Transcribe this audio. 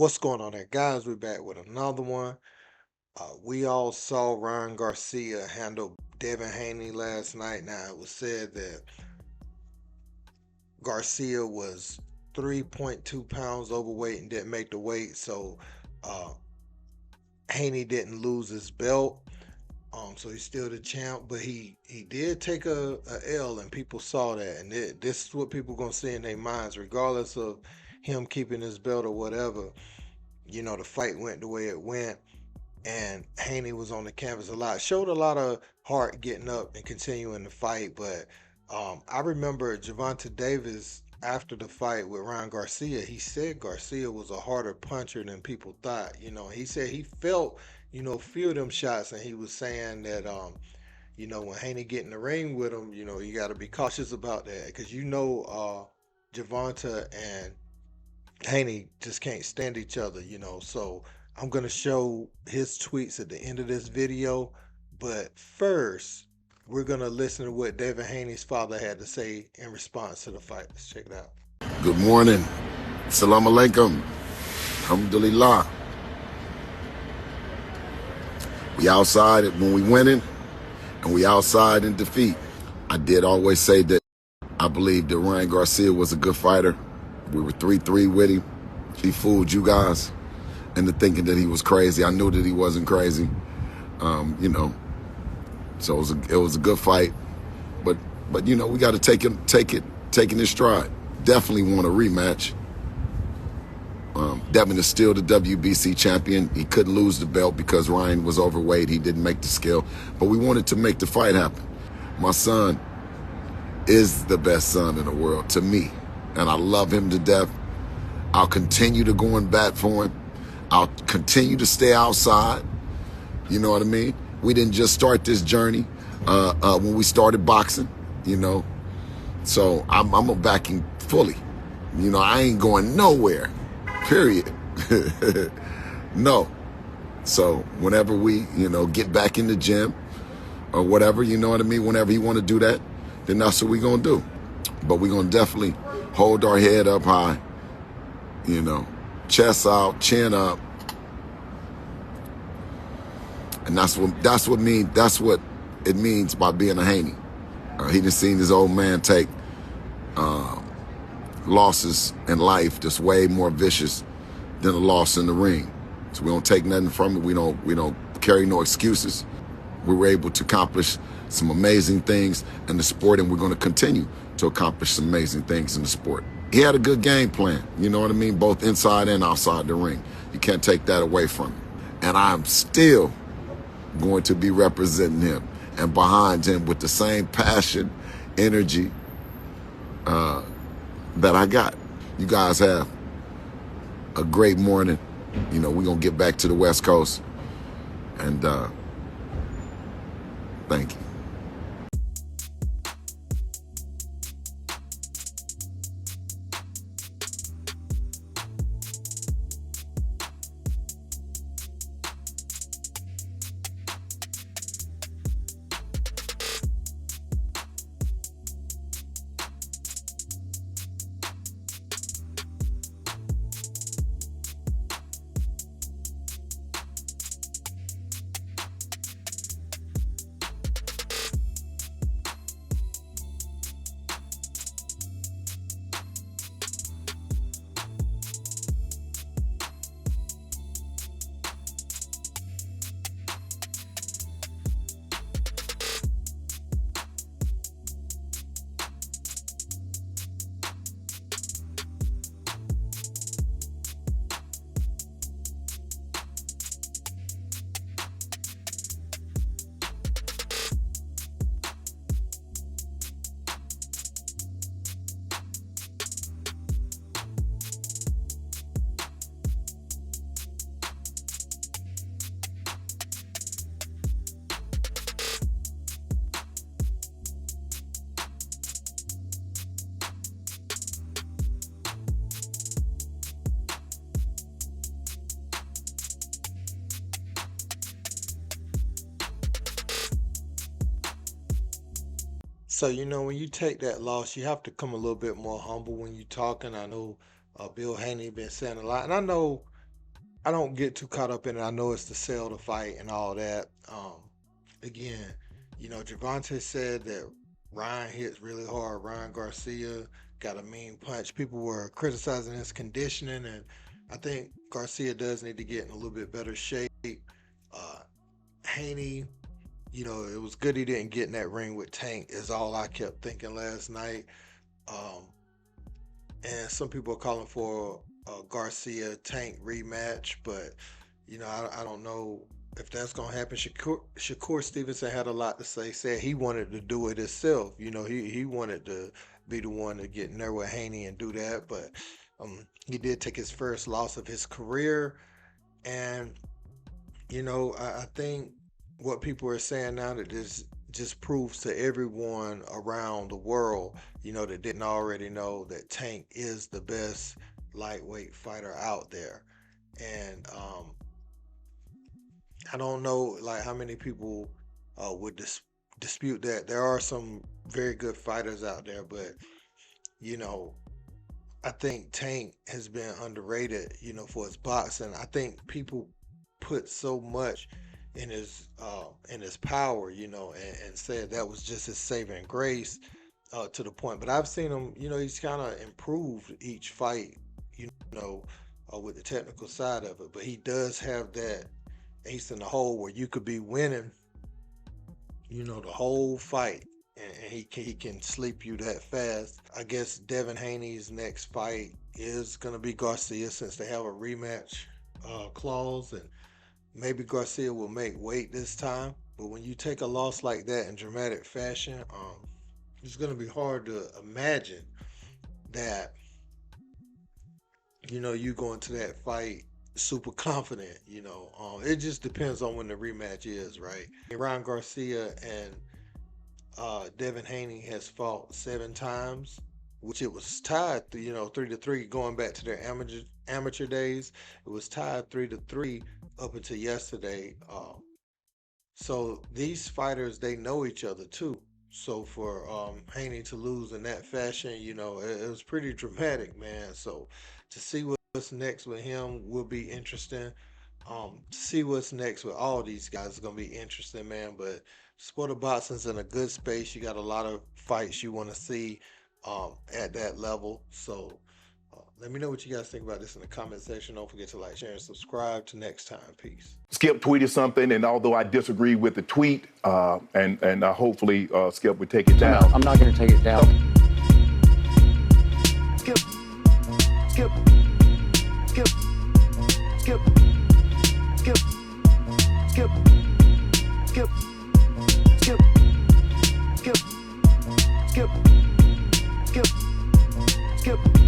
What's going on there, guys? We're back with another one. We all saw Ryan Garcia handle Devin Haney last night. Now, it was said that Garcia was 3.2 pounds overweight and didn't make the weight, so uh, Haney didn't lose his belt. So he's still the champ, but he did take a L, and people saw that, and this is what people gonna see in their minds, regardless of him keeping his belt or whatever. The fight went the way it went, and Haney was on the canvas a lot. Showed a lot of heart getting up and continuing the fight. But I remember Gervonta Davis after the fight with Ryan Garcia. He said Garcia was a harder puncher than people thought. He said he felt few of them shots, and he was saying that when Haney get in the ring with him, you got to be cautious about that because Gervonta and Haney just can't stand each other. So I'm gonna show his tweets at the end of this video, but first we're gonna listen to what David Haney's father had to say in response to the fight. Let's check it out. Good morning. Salam alaikum. Alhamdulillah. We outside when we winning, and we outside in defeat. I did always say that I believe that Ryan Garcia was a good fighter. We were 3-3 with him. He fooled you guys into thinking that he was crazy. I knew that he wasn't crazy. So it was a good fight. But we got to take it in stride. Definitely want a rematch. Devin is still the WBC champion. He couldn't lose the belt because Ryan was overweight. He didn't make the scale. But we wanted to make the fight happen. My son is the best son in the world to me, and I love him to death. I'll continue to go and bat for him. I'll continue to stay outside. You know what I mean? We didn't just start this journey when we started boxing, So I'm backing fully. I ain't going nowhere, period. No. So whenever we, get back in the gym or whatever, you know what I mean? Whenever you want to do that, then that's what we're going to do. But we're going to definitely hold our head up high, chest out, chin up. And that's what it means by being a Haney. He done seen his old man take losses in life that's way more vicious than a loss in the ring. So we don't take nothing from it. We don't carry no excuses. We were able to accomplish some amazing things in the sport, and we're going to continue to accomplish some amazing things in the sport. He had a good game plan, you know what I mean, both inside and outside the ring. You can't take that away from him. And I'm still going to be representing him and behind him with the same passion, energy that I got. You guys have a great morning. We're going to get back to the West Coast. And thank you. So, when you take that loss, you have to come a little bit more humble when you're talking. I know Bill Haney been saying a lot, and I know I don't get too caught up in it. I know it's to sell the fight and all that. Again, Gervonta said that Ryan hits really hard. Ryan Garcia got a mean punch. People were criticizing his conditioning, and I think Garcia does need to get in a little bit better shape. Uh, Haney, it was good he didn't get in that ring with Tank, is all I kept thinking last night. Um, and some people are calling for a Garcia Tank rematch, but I don't know if that's gonna happen. Shakur Stevenson had a lot to say. Said he wanted to do it himself. He wanted to be the one to get in there with Haney and do that, but he did take his first loss of his career, and I think what people are saying now, that this just proves to everyone around the world, that didn't already know, that Tank is the best lightweight fighter out there. And I don't know like how many people would dispute that. There are some very good fighters out there, but I think Tank has been underrated, for his boxing. I think people put so much in his power, and said that was just his saving grace, to the point. But I've seen him, he's kind of improved each fight, with the technical side of it. But he does have that ace in the hole where you could be winning, the whole fight, and he can sleep you that fast. I guess Devin Haney's next fight is gonna be Garcia, since they have a rematch clause, and maybe Garcia will make weight this time. But when you take a loss like that in dramatic fashion, it's gonna be hard to imagine that you go into that fight super confident. It just depends on when the rematch is, right? Ryan Garcia and Devin Haney has fought 7 times, which it was tied, 3-3 going back to their amateur days. It was tied 3-3 up until yesterday. So these fighters, they know each other too. So for Haney to lose in that fashion, it was pretty dramatic, man. So to see what's next with him will be interesting. To see what's next with all these guys is gonna be interesting, man. But sport of boxing's in a good space. You got a lot of fights you want to see at that level. So let me know what you guys think about this in the comment section. Don't forget to like, share, and subscribe. Till next time, peace. Skip tweeted something, and although I disagree with the tweet, and hopefully Skip would take it down. I'm not going to take it down. Skip, skip, skip, skip, skip, skip, skip, skip, skip, skip, skip, skip.